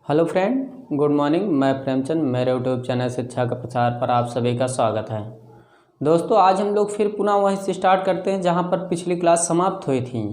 Hello friend, good morning. मैं प्रेमचंद, मेरे YouTube channel शिक्षा का प्रचार पर आप सभी का स्वागत है। दोस्तों, आज हम लोग फिर पुनः वहीं से स्टार्ट करते हैं जहां पर पिछली क्लास समाप्त हुई थी।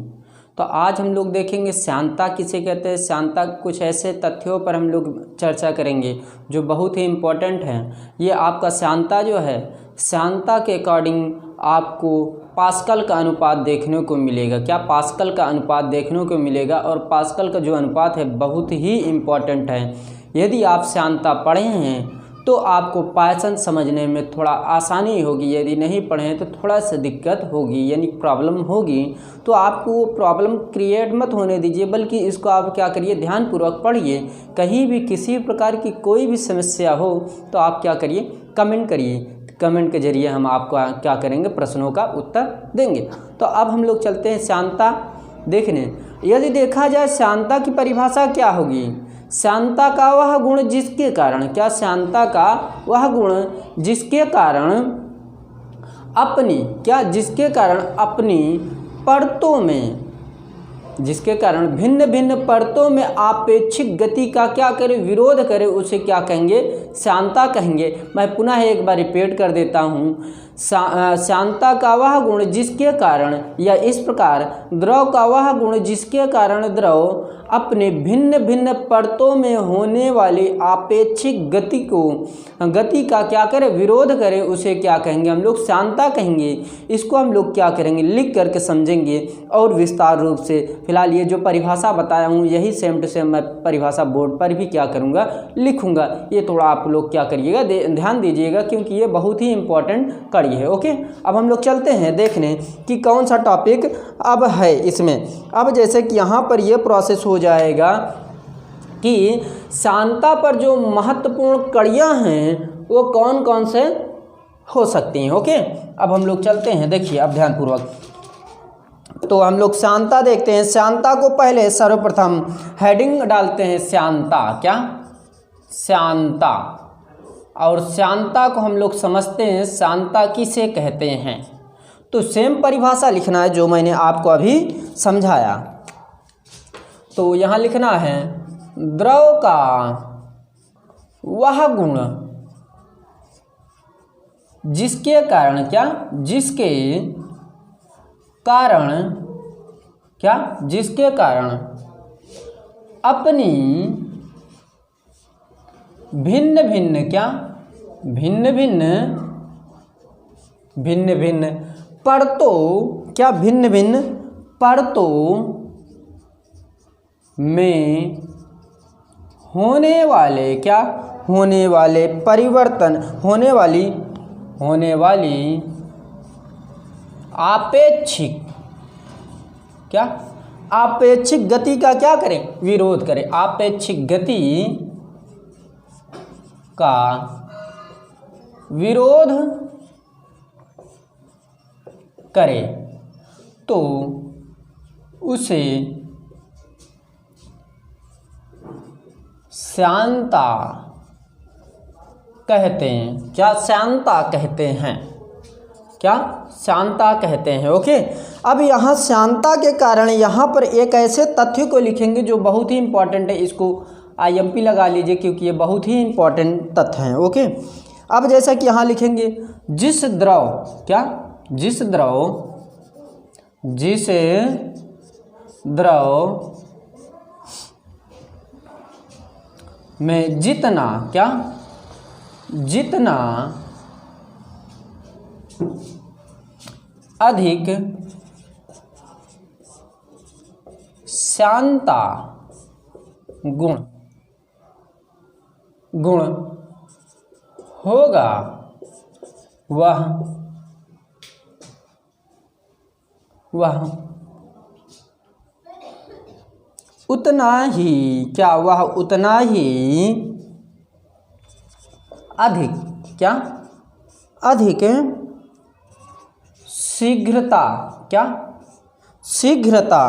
तो आज हम लोग देखेंगे श्यानता किसे कहते हैं। श्यानता कुछ ऐसे तथ्यों पर हम लोग चर्चा करेंगे जो बहुत ही इम्पोर्टेंट हैं। ये आपका श्यानता जो है, श्यानता के अकॉर्डिंग आपको पास्कल का अनुपात देखने को मिलेगा। क्या पास्कल का अनुपात देखने को मिलेगा, और पास्कल का जो अनुपात है बहुत ही इम्पोर्टेंट है। यदि आप श्यानता पढ़े हैं तो आपको पाचन समझने में थोड़ा आसानी होगी, यदि नहीं पढ़े हैं तो थोड़ा सा दिक्कत होगी, यानी प्रॉब्लम होगी। तो आपको वो प्रॉब्लम क्रिएट मत होने दीजिए, बल्कि इसको आप क्या करिए, ध्यानपूर्वक पढ़िए। कहीं भी किसी प्रकार की कोई भी समस्या हो तो आप क्या करिए, कमेंट करिए। कमेंट के जरिए हम आपको क्या करेंगे, प्रश्नों का उत्तर देंगे। तो अब हम लोग चलते हैं श्यानता देखने। यदि देखा जाए श्यानता की परिभाषा क्या होगी। श्यानता का वह गुण जिसके कारण, क्या श्यानता का वह गुण जिसके कारण अपनी, क्या जिसके कारण अपनी परतों में, जिसके कारण भिन्न भिन्न परतों में आपेक्षिक गति का क्या करे, विरोध करे, उसे क्या कहेंगे, श्यानता कहेंगे। मैं पुनः एक बार रिपीट कर देता हूँ। श्यानता का वह गुण जिसके कारण, या इस प्रकार द्रव का वह गुण जिसके कारण द्रव अपने भिन्न भिन्न परतों में होने वाली आपेक्षिक गति का क्या करे, विरोध करे, उसे क्या कहेंगे, हम लोग श्यानता कहेंगे। इसको हम लोग क्या करेंगे, लिख करके समझेंगे और विस्तार रूप से। फिलहाल ये जो परिभाषा बताया हूँ यही सेम टू सेम मैं परिभाषा बोर्ड पर भी क्या करूँगा, लिखूँगा। ये थोड़ा आप लोग क्या करिएगा, ध्यान दीजिएगा, क्योंकि ये बहुत ही इम्पोर्टेंट कड़ी है। ओके, अब हम लोग चलते हैं देखने कि कौन सा टॉपिक अब है इसमें। अब जैसे कि यहाँ पर ये प्रोसेस हो जाएगा कि श्यानता पर जो महत्वपूर्ण कड़ियाँ हैं वो कौन कौन से हो सकती हैं। ओके, अब हम लोग चलते हैं, देखिए अब ध्यानपूर्वक। तो हम लोग श्यानता देखते हैं। श्यानता को पहले सर्वप्रथम हेडिंग डालते हैं, श्यानता, क्या श्यानता। और श्यानता को हम लोग समझते हैं, श्यानता किसे कहते हैं। तो सेम परिभाषा लिखना है जो मैंने आपको अभी समझाया। तो यहाँ लिखना है, द्रव का वह गुण जिसके कारण, क्या जिसके कारण, क्या जिसके कारण अपनी भिन्न भिन्न, क्या भिन्न भिन्न परतों, क्या भिन्न भिन्न परतों में होने वाले, क्या होने वाले परिवर्तन, होने वाली आपेक्षिक, क्या आपेक्षिक गति का क्या करें, विरोध करें। आपेक्षिक गति का विरोध करे तो उसे श्यानता कहते हैं। क्या श्यानता कहते हैं, क्या श्यानता कहते हैं। ओके, अब यहाँ श्यानता के कारण यहाँ पर एक ऐसे तथ्य को लिखेंगे जो बहुत ही इंपॉर्टेंट है। इसको IMP लगा लीजिए क्योंकि ये बहुत ही इंपॉर्टेंट तथ्य हैं। ओके, अब जैसा कि यहाँ लिखेंगे, जिस द्रव, क्या जिस द्रव में जितना, क्या जितना अधिक श्यानता गुण होगा वह उतना ही, क्या वह उतना ही अधिक, क्या अधिक शीघ्रता, क्या शीघ्रता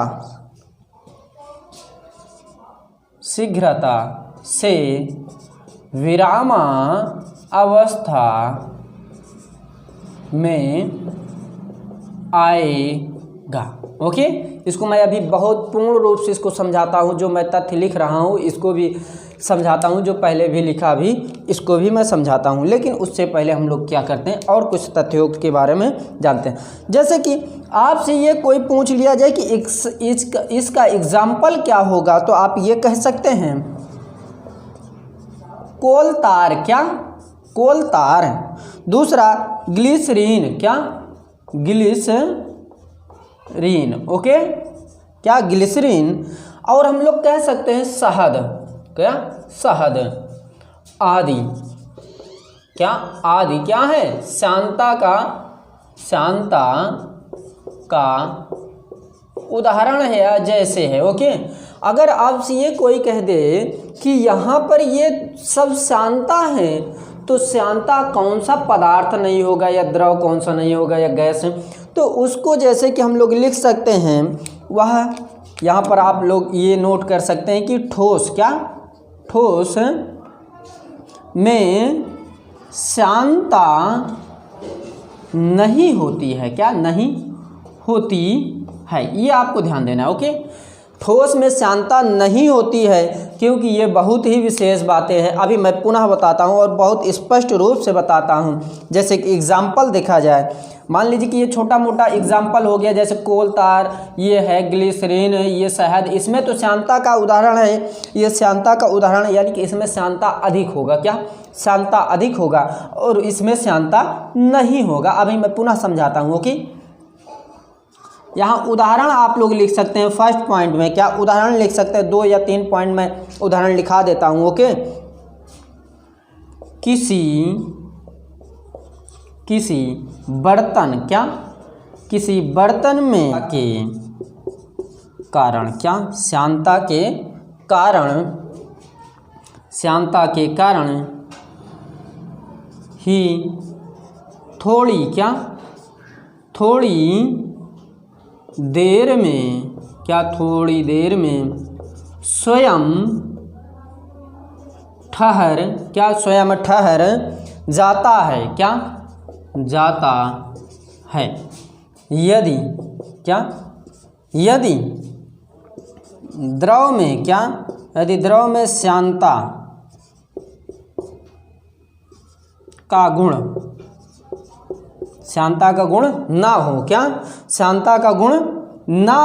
से विरामा अवस्था में आएगा। ओके, इसको मैं अभी बहुत पूर्ण रूप से इसको समझाता हूँ। जो मैं तथ्य लिख रहा हूँ इसको भी समझाता हूँ, जो पहले भी लिखा भी इसको भी मैं समझाता हूँ। लेकिन उससे पहले हम लोग क्या करते हैं और कुछ तथ्यों के बारे में जानते हैं। जैसे कि आपसे ये कोई पूछ लिया जाए कि इसका एग्जाम्पल क्या होगा, तो आप ये कह सकते हैं कोल तार। क्या? कोल तार। दूसरा ग्लिसरीन। क्या? ग्लिसरीन। ओके, क्या? ग्लिसरीन। और हम लोग कह सकते हैं शहद। क्या? शहद। आदि। क्या? आदि क्या है? शांता का उदाहरण है या जैसे है। ओके, अगर आपसे ये कोई कह दे कि यहाँ पर ये सब शांता है, तो शांता कौन सा पदार्थ नहीं होगा या द्रव कौन सा नहीं होगा या गैस है, तो उसको जैसे कि हम लोग लिख सकते हैं वह यहाँ पर आप लोग ये नोट कर सकते हैं कि ठोस। क्या? ठोस में शांता नहीं होती है। क्या? नहीं होती है, ये आपको ध्यान देना है। ओके, ठोस में शांता नहीं होती है, क्योंकि ये बहुत ही विशेष बातें हैं। अभी मैं पुनः बताता हूँ और बहुत स्पष्ट रूप से बताता हूँ। जैसे कि एग्जाम्पल देखा जाए, मान लीजिए कि ये छोटा मोटा एग्जाम्पल हो गया, जैसे कोल तार, ये है ग्लिसरीन, ये शहद, इसमें तो शांता का उदाहरण है, ये शांता का उदाहरण, यानी कि इसमें शांता अधिक होगा। क्या? शांता अधिक होगा, और इसमें शांता नहीं होगा। अभी मैं पुनः समझाता हूँ। ओके, यहाँ उदाहरण आप लोग लिख सकते हैं फर्स्ट पॉइंट में। क्या? उदाहरण लिख सकते हैं, 2 या 3 पॉइंट में उदाहरण लिखा देता हूँ। ओके, किसी बर्तन। क्या? किसी बर्तन में के कारण। क्या? शांता के कारण ही थोड़ी। क्या? थोड़ी देर में। क्या? थोड़ी देर में स्वयं ठहर। क्या? स्वयं ठहर जाता है। क्या? जाता है। यदि। क्या? यदि द्रव में। क्या? यदि द्रव में शांता का गुण ना हो। क्या? शांता का गुण ना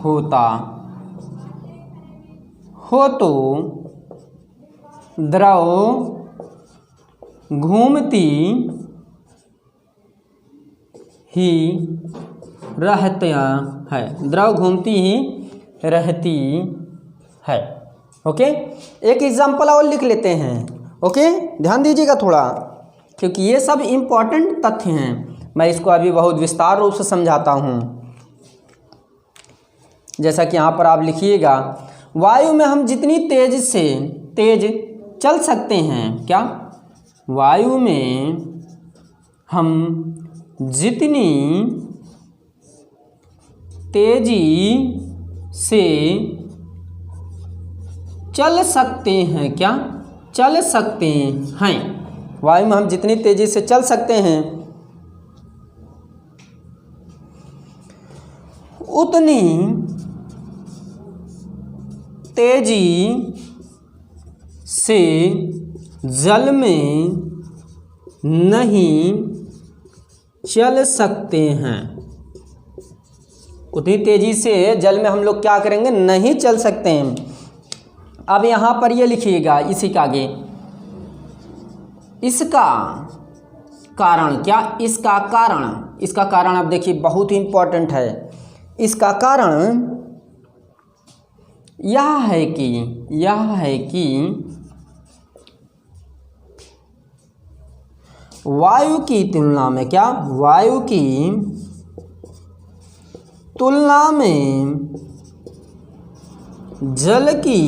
होता हो तो द्रव घूमती ही रहती है। द्रव घूमती ही रहती है। ओके, एक एग्जाम्पल और लिख लेते हैं। ओके, ध्यान दीजिएगा थोड़ा, क्योंकि ये सब इम्पॉर्टेंट तथ्य हैं। मैं इसको अभी बहुत विस्तार रूप से समझाता हूँ। जैसा कि यहाँ पर आप लिखिएगा, वायु में हम जितनी तेज चल सकते हैं। क्या? वायु में हम जितनी तेजी से चल सकते हैं। क्या? चल सकते हैं। वायु में हम जितनी तेजी से चल सकते हैं, उतनी तेजी से जल में नहीं चल सकते हैं। उतनी तेजी से जल में हम लोग क्या करेंगे? नहीं चल सकते हैं। अब यहाँ पर ये लिखिएगा इसी का आगे, इसका कारण। क्या? इसका कारण अब देखिए बहुत ही इम्पोर्टेंट है। इसका कारण यह है कि वायु की तुलना में। क्या? वायु की तुलना में जल की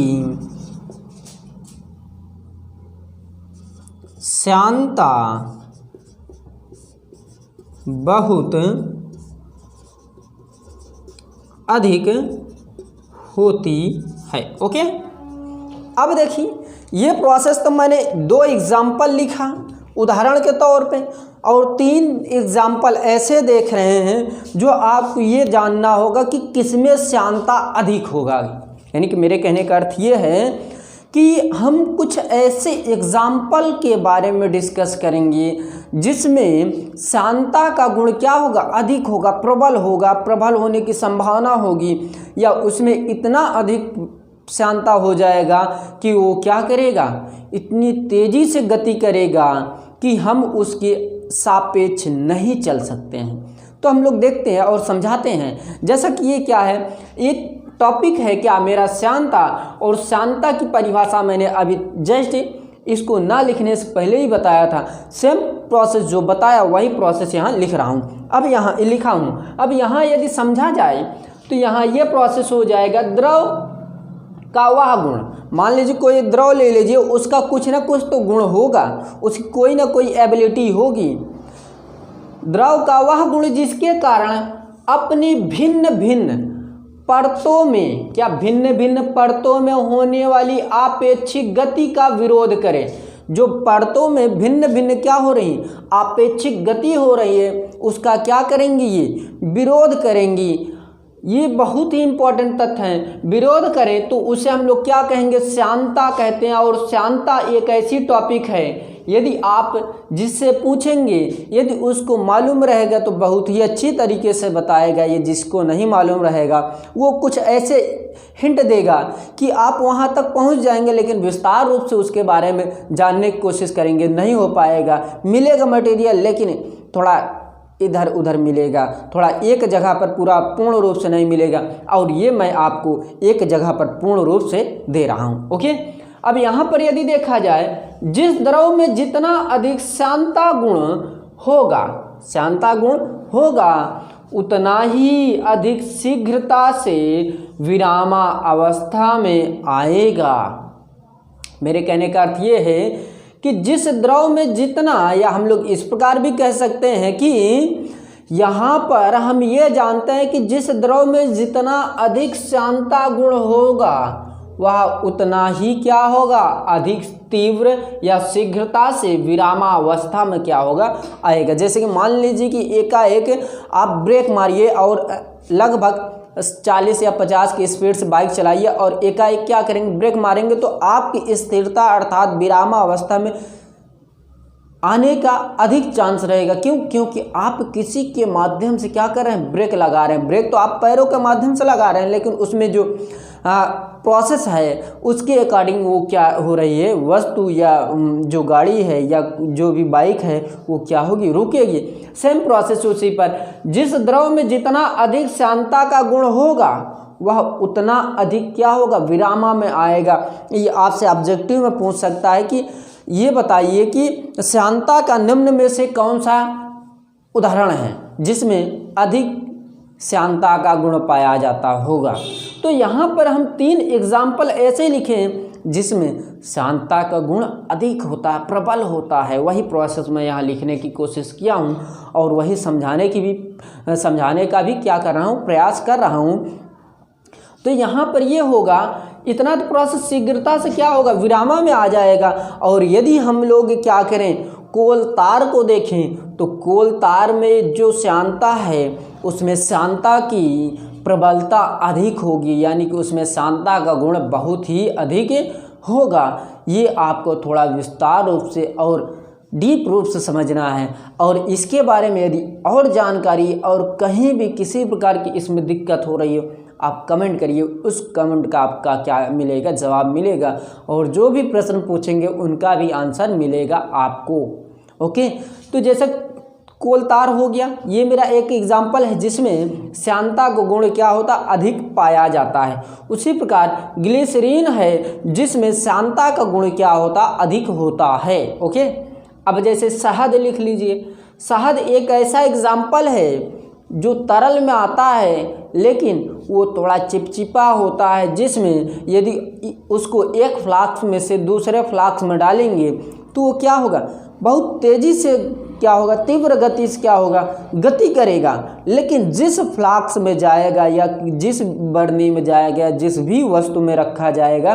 शांता बहुत अधिक होती है। ओके, अब देखिए ये प्रोसेस तो मैंने 2 एग्जाम्पल लिखा, उदाहरण के तौर पे। और 3 एग्जाम्पल ऐसे देख रहे हैं जो आपको ये जानना होगा कि किसमें श्यानता अधिक होगा। यानी कि मेरे कहने का अर्थ ये है कि हम कुछ ऐसे एग्जाम्पल के बारे में डिस्कस करेंगे जिसमें श्यानता का गुण क्या होगा, अधिक होगा, प्रबल होगा, प्रबल होने की संभावना होगी, या उसमें इतना अधिक श्यानता हो जाएगा कि वो क्या करेगा, इतनी तेज़ी से गति करेगा कि हम उसके सापेक्ष नहीं चल सकते हैं। तो हम लोग देखते हैं और समझाते हैं। जैसा कि ये क्या है, एक टॉपिक है क्या मेरा श्यानता, और श्यानता की परिभाषा मैंने अभी जस्ट इसको ना लिखने से पहले ही बताया था। सेम प्रोसेस जो बताया वही प्रोसेस यहाँ लिख रहा हूँ। अब यहाँ लिखा हूँ, अब यहाँ यदि समझा जाए तो यहाँ ये प्रोसेस हो जाएगा। द्रव का वह गुण, मान लीजिए कोई द्रव ले लीजिए, उसका कुछ ना कुछ तो गुण होगा, उसकी कोई ना कोई एबिलिटी होगी। द्रव का वह गुण जिसके कारण अपनी भिन्न भिन्न परतों में, क्या भिन्न भिन्न परतों में होने वाली आपेक्षिक गति का विरोध करे। जो परतों में भिन्न भिन्न क्या हो रही, आपेक्षिक गति हो रही है, उसका क्या करेंगी, ये विरोध करेंगी। ये बहुत ही इंपॉर्टेंट तथ्य है। विरोध करें तो उसे हम लोग क्या कहेंगे, श्यानता कहते हैं। और श्यानता एक ऐसी टॉपिक है, यदि आप जिससे पूछेंगे यदि उसको मालूम रहेगा तो बहुत ही अच्छी तरीके से बताएगा। ये जिसको नहीं मालूम रहेगा वो कुछ ऐसे हिंट देगा कि आप वहाँ तक पहुँच जाएंगे, लेकिन विस्तार रूप से उसके बारे में जानने की कोशिश करेंगे, नहीं हो पाएगा। मिलेगा मटेरियल लेकिन थोड़ा इधर उधर मिलेगा, थोड़ा एक जगह पर पूरा पूर्ण रूप से नहीं मिलेगा। और ये मैं आपको एक जगह पर पूर्ण रूप से दे रहा हूँ। ओके, अब यहाँ पर यदि देखा जाए, जिस द्रव में जितना अधिक श्यानता गुण होगा, श्यानता गुण होगा, उतना ही अधिक शीघ्रता से विरामा अवस्था में आएगा। मेरे कहने का अर्थ ये है कि जिस द्रव में जितना, या हम लोग इस प्रकार भी कह सकते हैं कि यहाँ पर हम ये जानते हैं कि जिस द्रव में जितना अधिक श्यानता गुण होगा वह उतना ही क्या होगा, अधिक तीव्र या शीघ्रता से विरामावस्था में क्या होगा, आएगा। जैसे कि मान लीजिए कि एकाएक आप ब्रेक मारिए और लगभग 40 या 50 की स्पीड से बाइक चलाइए और एकाएक क्या करेंगे, ब्रेक मारेंगे, तो आपकी स्थिरता अर्थात विरामावस्था में आने का अधिक चांस रहेगा। क्यों? क्योंकि आप किसी के माध्यम से क्या कर रहे हैं, ब्रेक लगा रहे हैं। ब्रेक तो आप पैरों के माध्यम से लगा रहे हैं, लेकिन उसमें जो प्रोसेस है उसके अकॉर्डिंग वो क्या हो रही है, वस्तु या जो गाड़ी है या जो भी बाइक है वो क्या होगी, रुकेगी। सेम प्रोसेस उसी पर, जिस द्रव में जितना अधिक श्यानता का गुण होगा वह उतना अधिक क्या होगा, विरामा में आएगा। ये आपसे ऑब्जेक्टिव में पूछ सकता है कि ये बताइए कि श्यानता का निम्न में से कौन सा उदाहरण है जिसमें अधिक श्यानता का गुण पाया जाता होगा। तो यहाँ पर हम 3 एग्जाम्पल ऐसे लिखें जिसमें श्यानता का गुण अधिक होता है, प्रबल होता है। वही प्रोसेस मैं यहाँ लिखने की कोशिश किया हूँ और वही समझाने का भी क्या कर रहा हूँ, प्रयास कर रहा हूँ। तो यहाँ पर ये होगा, इतना तो प्रोसेस शीघ्रता से क्या होगा, विरामा में आ जाएगा। और यदि हम लोग क्या करें, कोल तार को देखें तो कोल तार में जो श्यानता है उसमें श्यानता की प्रबलता अधिक होगी, यानी कि उसमें श्यानता का गुण बहुत ही अधिक होगा। ये आपको थोड़ा विस्तार रूप से और डीप रूप से समझना है। और इसके बारे में यदि और जानकारी और कहीं भी किसी प्रकार की इसमें दिक्कत हो रही हो, आप कमेंट करिए, उस कमेंट का आपका क्या मिलेगा, जवाब मिलेगा। और जो भी प्रश्न पूछेंगे उनका भी आंसर मिलेगा आपको। ओके, तो जैसे कोल तार हो गया, ये मेरा एक एग्जाम्पल है जिसमें श्यानता का गुण क्या होता, अधिक पाया जाता है। उसी प्रकार ग्लिसरीन है जिसमें श्यानता का गुण क्या होता, अधिक होता है। ओके, अब जैसे शहद लिख लीजिए। शहद एक ऐसा एग्जाम्पल है जो तरल में आता है लेकिन वो थोड़ा चिपचिपा होता है, जिसमें यदि उसको एक फ्लास्क में से दूसरे फ्लास्क में डालेंगे तो वो क्या होगा, बहुत तेज़ी से क्या होगा, तीव्र गति से क्या होगा, गति करेगा। लेकिन जिस फ्लास्क में जाएगा या जिस बरनी में जाएगा, जिस भी वस्तु में रखा जाएगा,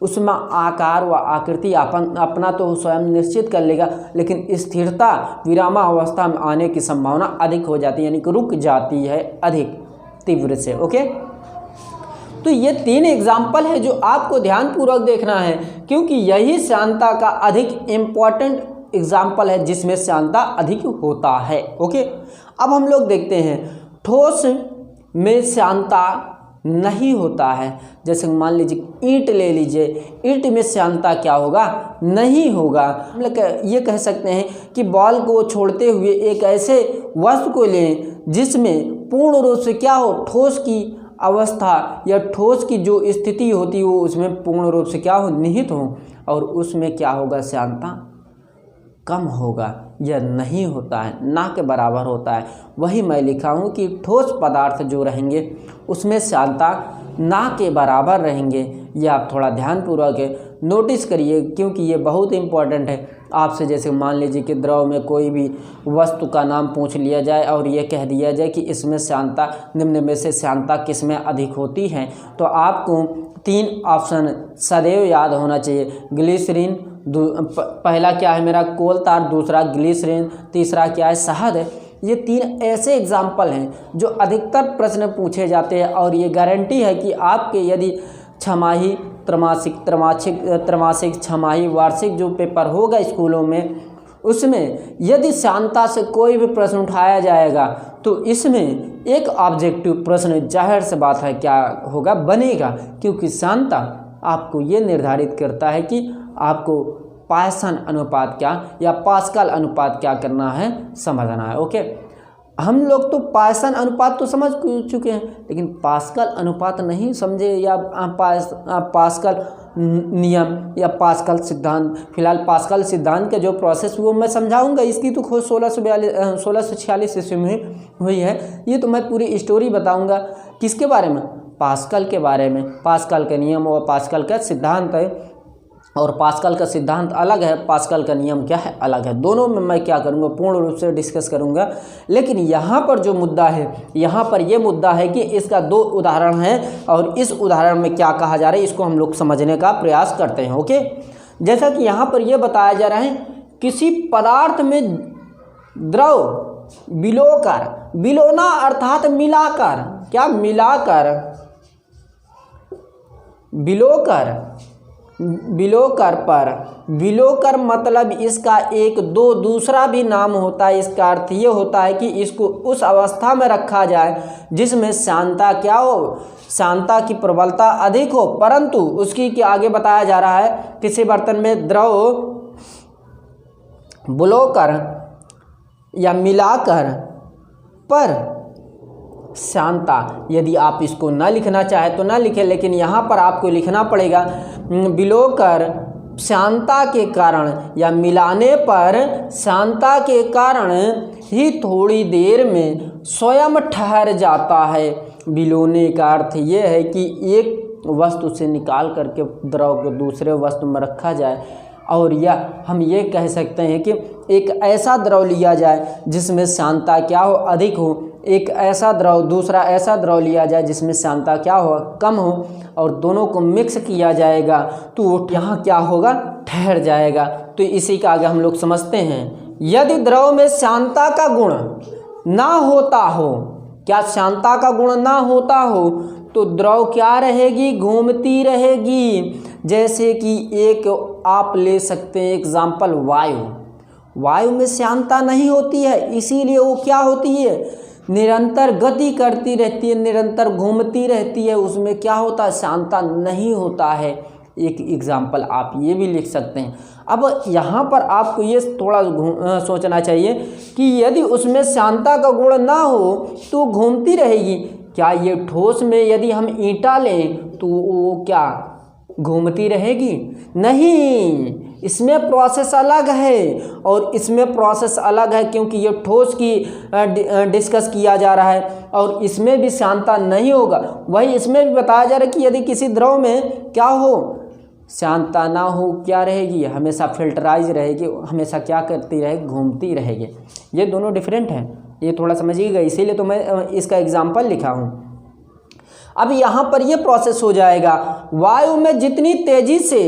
उसमें आकार व आकृति अपना तो स्वयं निश्चित कर लेगा, लेकिन स्थिरता विरामावस्था में आने की संभावना अधिक हो जाती है, यानी कि रुक जाती है अधिक तीव्र से। ओके, तो ये 3 एग्जाम्पल है जो आपको ध्यानपूर्वक देखना है, क्योंकि यही श्यानता का अधिक इम्पॉर्टेंट एग्जाम्पल है जिसमें श्यानता अधिक होता है। ओके, अब हम लोग देखते हैं ठोस में श्यानता नहीं होता है। जैसे मान लीजिए ईंट ले लीजिए, ईंट में श्यानता क्या होगा, नहीं होगा। हम लोग ये कह सकते हैं कि बॉल को छोड़ते हुए एक ऐसे वस्तु को लें जिसमें पूर्ण रूप से क्या हो, ठोस की अवस्था या ठोस की जो स्थिति होती है वो उसमें पूर्ण रूप से क्या हो, निहित हो, और उसमें क्या होगा, श्यानता कम होगा या नहीं होता है, ना के बराबर होता है। वही मैं लिखा हूँ कि ठोस पदार्थ जो रहेंगे उसमें श्यानता ना के बराबर रहेंगे। ये आप थोड़ा ध्यानपूर्वक नोटिस करिए, क्योंकि ये बहुत इम्पॉर्टेंट है। आपसे जैसे मान लीजिए कि द्रव में कोई भी वस्तु का नाम पूछ लिया जाए और ये कह दिया जाए कि इसमें श्यानता, निम्न में से श्यानता किस में अधिक होती है, तो आपको 3 ऑप्शन सदैव याद होना चाहिए। ग्लिसरीन, पहला क्या है मेरा, कोल तार, दूसरा ग्लिसरीन, तीसरा क्या है, शहद है। ये 3 ऐसे एग्जाम्पल हैं जो अधिकतर प्रश्न पूछे जाते हैं, और ये गारंटी है कि आपके यदि छमाही, त्रैमासिक, छमाही, वार्षिक जो पेपर होगा स्कूलों में, उसमें यदि श्यानता से कोई भी प्रश्न उठाया जाएगा तो इसमें एक ऑब्जेक्टिव प्रश्न जाहिर सी बात है क्या होगा, बनेगा, क्योंकि श्यानता आपको ये निर्धारित करता है कि आपको पायसन अनुपात क्या या पास्कल अनुपात क्या करना है, समझना है। ओके, हम लोग तो पायसन अनुपात तो समझ चुके हैं, लेकिन पास्कल अनुपात नहीं समझे, या पास्कल नियम या पास्कल सिद्धांत। फिलहाल पास्कल सिद्धांत के जो प्रोसेस वो मैं समझाऊंगा, इसकी तो खोज 1646 ईस्वी में हुई है। ये तो मैं पूरी स्टोरी बताऊंगा, किसके बारे में, पास्कल के बारे में। पास्कल के नियम और पास्कल का सिद्धांत है, और पास्कल का सिद्धांत अलग है, पास्कल का नियम क्या है, अलग है। दोनों में मैं क्या करूँगा, पूर्ण रूप से डिस्कस करूँगा। लेकिन यहाँ पर जो मुद्दा है, यहाँ पर ये मुद्दा है कि इसका 2 उदाहरण हैं, और इस उदाहरण में क्या कहा जा रहा है इसको हम लोग समझने का प्रयास करते हैं। ओके, जैसा कि यहाँ पर यह बताया जा रहा है, किसी पदार्थ में द्रव बिलोकर, बिलोना अर्थात मिलाकर, क्या मिलाकर, बिलोकर पर, बिलोकर मतलब इसका एक दो दूसरा भी नाम होता है। इसका अर्थ ये होता है कि इसको उस अवस्था में रखा जाए जिसमें श्यानता क्या हो, श्यानता की प्रबलता अधिक हो, परंतु उसकी के आगे बताया जा रहा है किसी बर्तन में द्रव बिलोकर या मिलाकर पर श्यानता, यदि आप इसको न लिखना चाहे तो न लिखें, लेकिन यहाँ पर आपको लिखना पड़ेगा, बिलोकर श्यानता के कारण या मिलाने पर श्यानता के कारण ही थोड़ी देर में स्वयं ठहर जाता है। बिलोने का अर्थ ये है कि एक वस्तु से निकाल करके द्रव को दूसरे वस्तु में रखा जाए, और या हम ये कह सकते हैं कि एक ऐसा द्रव लिया जाए जिसमें श्यानता क्या हो, अधिक हो, एक ऐसा द्रव, दूसरा ऐसा द्रव लिया जाए जिसमें श्यानता क्या हो, कम हो, और दोनों को मिक्स किया जाएगा तो वो यहाँ क्या होगा, ठहर जाएगा। तो इसी का आगे हम लोग समझते हैं, यदि द्रव में श्यानता का गुण ना होता हो, क्या श्यानता का गुण ना होता हो तो द्रव क्या रहेगी, घूमती रहेगी। जैसे कि एक आप ले सकते हैं एग्जाम्पल, वायु में श्यानता नहीं होती है, इसीलिए वो क्या होती है, निरंतर गति करती रहती है, निरंतर घूमती रहती है, उसमें क्या होता है, श्यानता नहीं होता है। एक एग्जाम्पल आप ये भी लिख सकते हैं। अब यहाँ पर आपको ये थोड़ा सोचना चाहिए कि यदि उसमें श्यानता का गुण ना हो तो घूमती रहेगी। क्या ये ठोस में यदि हम ईंटा लें तो वो क्या घूमती रहेगी? नहीं, इसमें प्रोसेस अलग है और इसमें प्रोसेस अलग है, क्योंकि ये ठोस की डिस्कस किया जा रहा है और इसमें भी श्यानता नहीं होगा। वही इसमें भी बताया जा रहा है कि यदि किसी द्रव में क्या हो, श्यानता ना हो, क्या रहेगी, हमेशा फिल्टराइज रहेगी, हमेशा क्या करती रहेगी, घूमती रहेगी। ये दोनों डिफरेंट हैं, ये थोड़ा समझिएगा, इसीलिए तो मैं इसका एग्जाम्पल लिखा हूँ। अब यहाँ पर ये प्रोसेस हो जाएगा, वायु में जितनी तेजी से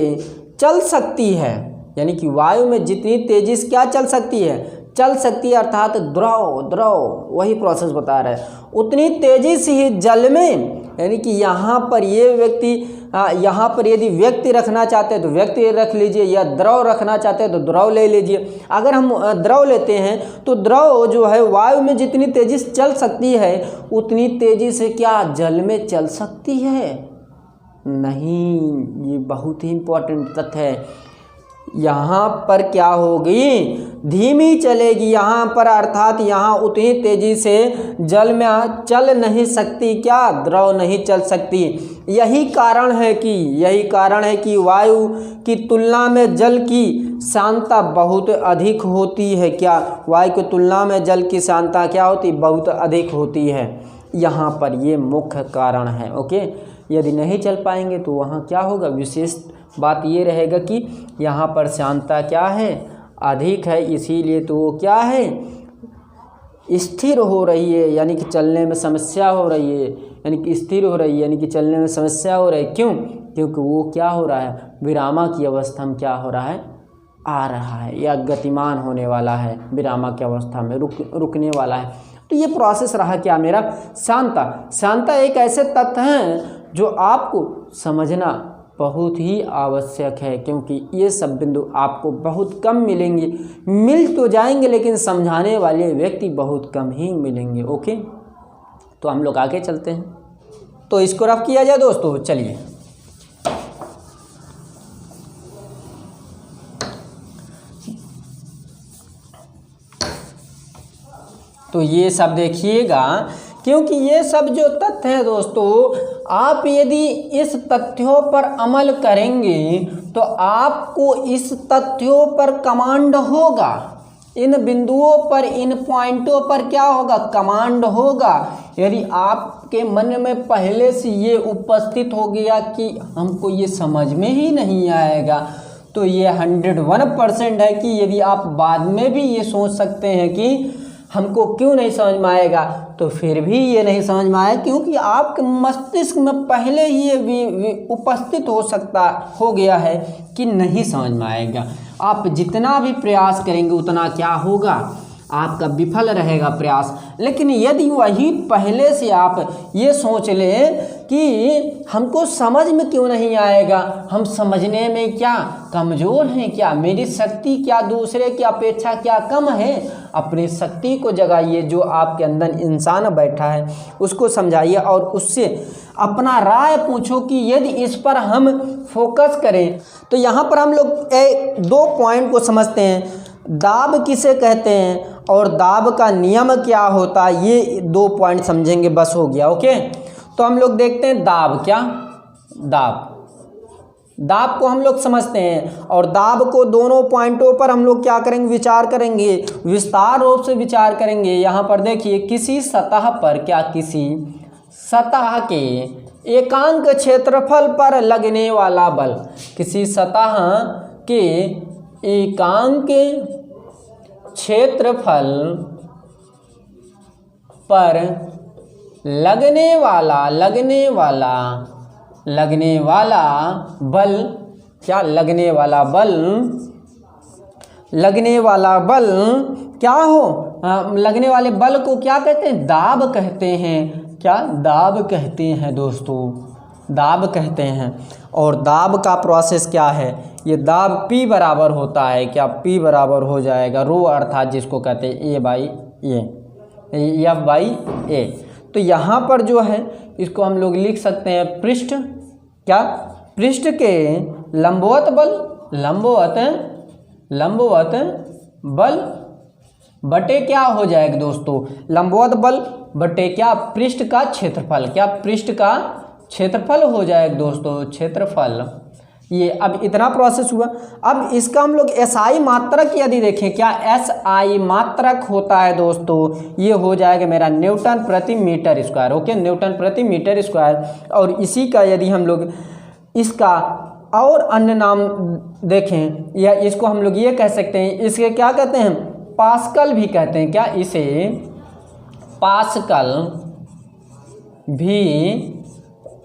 चल सकती है, यानी कि वायु में जितनी तेजी से क्या चल सकती है, चल सकती है, अर्थात द्रव वही प्रोसेस बता रहा है, उतनी तेजी से ही जल में, यानी कि यहाँ पर ये व्यक्ति, यहाँ पर यदि व्यक्ति रखना चाहते हैं तो व्यक्ति रख लीजिए, या द्रव रखना चाहते हैं तो द्रव ले लीजिए। अगर हम द्रव लेते हैं तो द्रव जो है वायु में जितनी तेजी से चल सकती है उतनी तेजी से क्या जल में चल सकती है? नहीं। ये बहुत ही इम्पोर्टेंट तथ्य है। यहाँ पर क्या होगी, धीमी चलेगी यहाँ पर, अर्थात यहाँ उतनी तेजी से जल में चल नहीं सकती, क्या द्रव नहीं चल सकती। यही कारण है कि वायु की तुलना में जल की सांद्रता बहुत अधिक होती है। क्या वायु की तुलना में जल की सांद्रता क्या होती, बहुत अधिक होती है। यहाँ पर ये मुख्य कारण है। ओके, यदि नहीं चल पाएंगे तो वहाँ क्या होगा, विशेष बात ये रहेगा कि यहाँ पर सांद्रता क्या है, अधिक है, इसीलिए तो वो क्या है, स्थिर हो रही है, यानी कि चलने में समस्या हो रही है, यानी कि स्थिर हो रही है, यानी कि चलने में समस्या हो रही है। क्यों? क्योंकि वो क्या हो रहा है, विरामा की अवस्था में क्या हो रहा है, आ रहा है, या गतिमान होने वाला है, विरामा की अवस्था में रुकने वाला है। तो ये प्रोसेस रहा क्या मेरा, सांद्रता एक ऐसे तथ्य हैं जो आपको समझना बहुत ही आवश्यक है, क्योंकि ये सब बिंदु आपको बहुत कम मिलेंगे, मिल तो जाएंगे लेकिन समझाने वाले व्यक्ति बहुत कम ही मिलेंगे। ओके, तो हम लोग आगे चलते हैं, तो इसको रफ किया जाए दोस्तों। चलिए, तो ये सब देखिएगा, क्योंकि ये सब जो तथ्य है दोस्तों, आप यदि इस तथ्यों पर अमल करेंगे तो आपको इस तथ्यों पर कमांड होगा, इन बिंदुओं पर, इन पॉइंटों पर क्या होगा, कमांड होगा। यदि आपके मन में पहले से ये उपस्थित हो गया कि हमको ये समझ में ही नहीं आएगा, तो ये 101% है कि यदि आप बाद में भी ये सोच सकते हैं कि हमको क्यों नहीं समझ में आएगा, तो फिर भी ये नहीं समझ में आया, क्योंकि आपके मस्तिष्क में पहले ही ये उपस्थित हो गया है कि नहीं समझ में आएगा। आप जितना भी प्रयास करेंगे उतना क्या होगा, आपका विफल रहेगा प्रयास। लेकिन यदि वही पहले से आप ये सोच लें कि हमको समझ में क्यों नहीं आएगा, हम समझने में क्या कमज़ोर हैं, क्या मेरी शक्ति क्या दूसरे की अपेक्षा क्या कम है, अपनी शक्ति को जगाइए। जो आपके अंदर इंसान बैठा है उसको समझाइए और उससे अपना राय पूछो कि यदि इस पर हम फोकस करें। तो यहाँ पर हम लोग 2 पॉइंट को समझते हैं, दाब किसे कहते हैं और दाब का नियम क्या होता है, ये 2 पॉइंट समझेंगे, बस हो गया। ओके, तो हम लोग देखते हैं दाब क्या, दाब को हम लोग समझते हैं, और दाब को दोनों पॉइंटों पर हम लोग क्या करेंगे, विचार करेंगे, विस्तार रूप से विचार करेंगे। यहाँ पर देखिए, किसी सतह पर क्या, किसी सतह के एकांक क्षेत्रफल पर लगने वाला बल, किसी सतह के एकांक क्षेत्रफल पर लगने वाला बल क्या, लगने वाला बल क्या हो, लगने वाले बल को क्या कहते हैं, दाब कहते हैं। क्या, दाब कहते हैं दोस्तों, दाब कहते हैं। और दाब का प्रोसेस क्या है, ये दाब P बराबर होता है, क्या P बराबर हो जाएगा रो, अर्थात जिसको कहते हैं F/A। तो यहाँ पर जो है इसको हम लोग लिख सकते हैं पृष्ठ, क्या, पृष्ठ के लंबवत बल बटे क्या हो जाएगा दोस्तों, लंबवत बल बटे क्या, पृष्ठ का क्षेत्रफल, क्या पृष्ठ का क्षेत्रफल हो जाएगा दोस्तों, क्षेत्रफल। ये अब इतना प्रोसेस हुआ। अब इसका हम लोग SI मात्रक यदि देखें, क्या SI मात्रक होता है दोस्तों, ये हो जाएगा मेरा न्यूटन प्रति मीटर स्क्वायर। ओके, न्यूटन प्रति मीटर स्क्वायर। और इसी का यदि हम लोग इसका और अन्य नाम देखें, या इसको हम लोग ये कह सकते हैं, इसके क्या कहते हैं, पास्कल भी कहते हैं। क्या, इसे पास्कल भी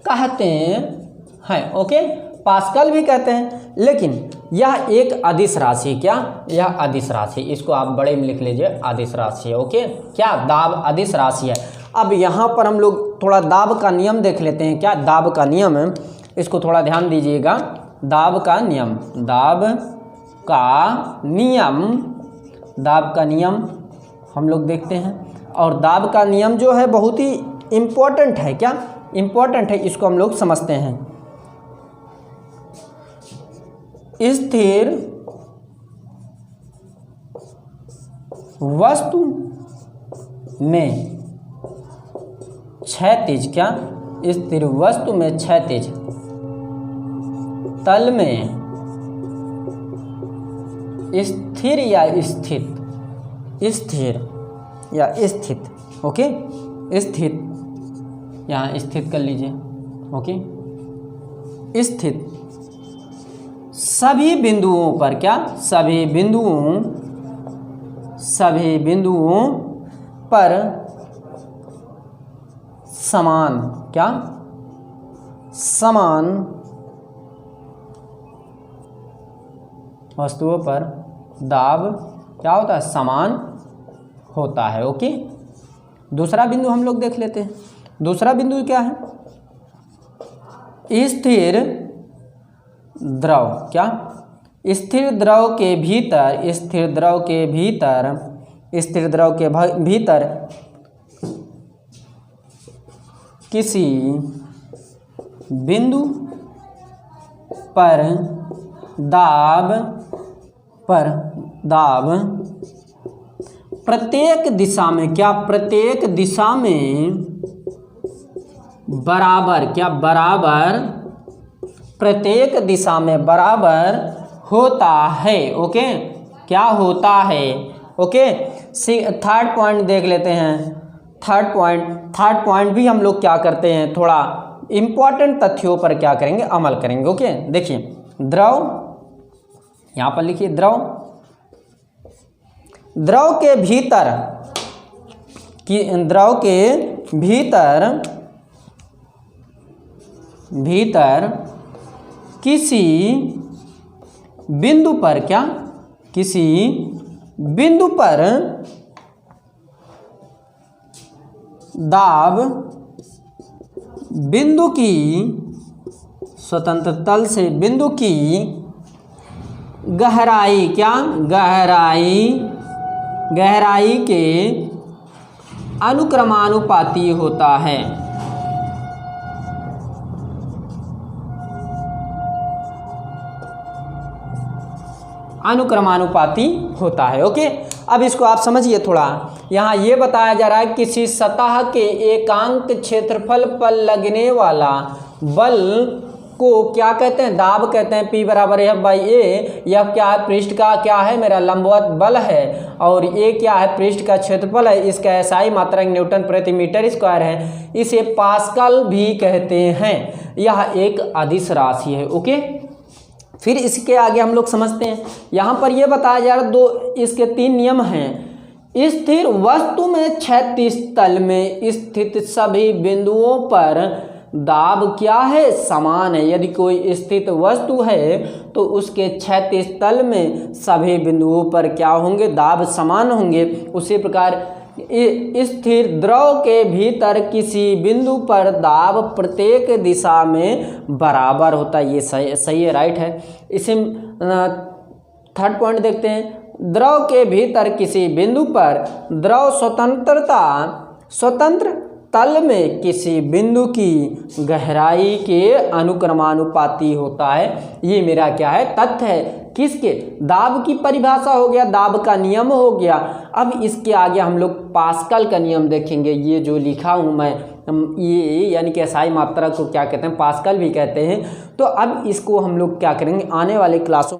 कहते हैं। ओके, पास्कल भी कहते हैं, लेकिन यह एक अदिश राशि, क्या, यह अदिश राशि, इसको आप बड़े में लिख लीजिए, अदिश राशि है। ओके, क्या, दाब अदिश राशि है। अब यहाँ पर हम लोग थोड़ा दाब का नियम देख लेते हैं। क्या दाब का नियम है, इसको थोड़ा ध्यान दीजिएगा। दाब का नियम, दाब का नियम, दाब का नियम हम लोग देखते हैं। और दाब का नियम जो है बहुत ही इम्पोर्टेंट है। क्या इम्पोर्टेंट है, इसको हम लोग समझते हैं। स्थिर वस्तु में क्षैतिज, क्या, स्थिर वस्तु में क्षैतिज तल में स्थिर या स्थित, स्थिर या स्थित, ओके, स्थित, यहाँ स्थित कर लीजिए। ओके, स्थित सभी बिंदुओं पर, क्या, सभी बिंदुओं पर समान, क्या, समान वस्तुओं पर दाब क्या होता है, समान होता है। ओके, दूसरा बिंदु हम लोग देख लेते हैं। दूसरा बिंदु क्या है, स्थिर द्रव, क्या, स्थिर द्रव के भीतर, स्थिर द्रव के भीतर, स्थिर द्रव के भीतर किसी बिंदु पर दाब, प्रत्येक दिशा में, क्या, प्रत्येक दिशा में बराबर, क्या, बराबर, प्रत्येक दिशा में बराबर होता है। ओके, क्या होता है। ओके, थर्ड पॉइंट देख लेते हैं। थर्ड पॉइंट भी हम लोग क्या करते हैं, थोड़ा इम्पॉर्टेंट तथ्यों पर क्या करेंगे, अमल करेंगे। ओके, देखिए, द्रव, यहाँ पर लिखिए, द्रव के भीतर, द्रव के भीतर किसी बिंदु पर, क्या, किसी बिंदु पर दाब बिंदु की स्वतंत्र तल से बिंदु की गहराई, क्या, गहराई के अनुक्रमानुपाती होता है। अनुक्रमानुपाती होता है। ओके, अब इसको आप समझिए थोड़ा। यहाँ ये बताया जा रहा है किसी सतह के एकांक क्षेत्रफल पर लगने वाला बल को क्या कहते हैं, दाब कहते हैं। P बराबर F बाई ए, यह क्या है, पृष्ठ का क्या है, मेरा लंबवत बल है, और ये क्या है, पृष्ठ का क्षेत्रफल है। इसका SI मात्रक न्यूटन प्रति मीटर स्क्वायर है। इसे पास्कल भी कहते हैं। यह एक अदिश राशि है। ओके, फिर इसके आगे हम लोग समझते हैं। यहाँ पर यह बताया जा रहा है, इसके 3 नियम हैं। स्थिर वस्तु में क्षैतिज तल में स्थित सभी बिंदुओं पर दाब क्या है, समान है। यदि कोई स्थित वस्तु है तो उसके क्षैतिज तल में सभी बिंदुओं पर क्या होंगे, दाब समान होंगे। उसी प्रकार स्थिर द्रव के भीतर किसी बिंदु पर दाब प्रत्येक दिशा में बराबर होता है। ये सही है, राइट है। इसे थर्ड पॉइंट देखते हैं। द्रव के भीतर किसी बिंदु पर द्रव स्वतंत्र तल में किसी बिंदु की गहराई के अनुक्रमानुपाती होता है। ये मेरा क्या है, तथ्य है। किसके, दाब की परिभाषा हो गया, दाब का नियम हो गया। अब इसके आगे हम लोग पास्कल का नियम देखेंगे। ये जो लिखा हूँ मैं, ये यानी कि SI मात्रा को क्या कहते हैं, पास्कल भी कहते हैं। तो अब इसको हम लोग क्या करेंगे, आने वाले क्लासों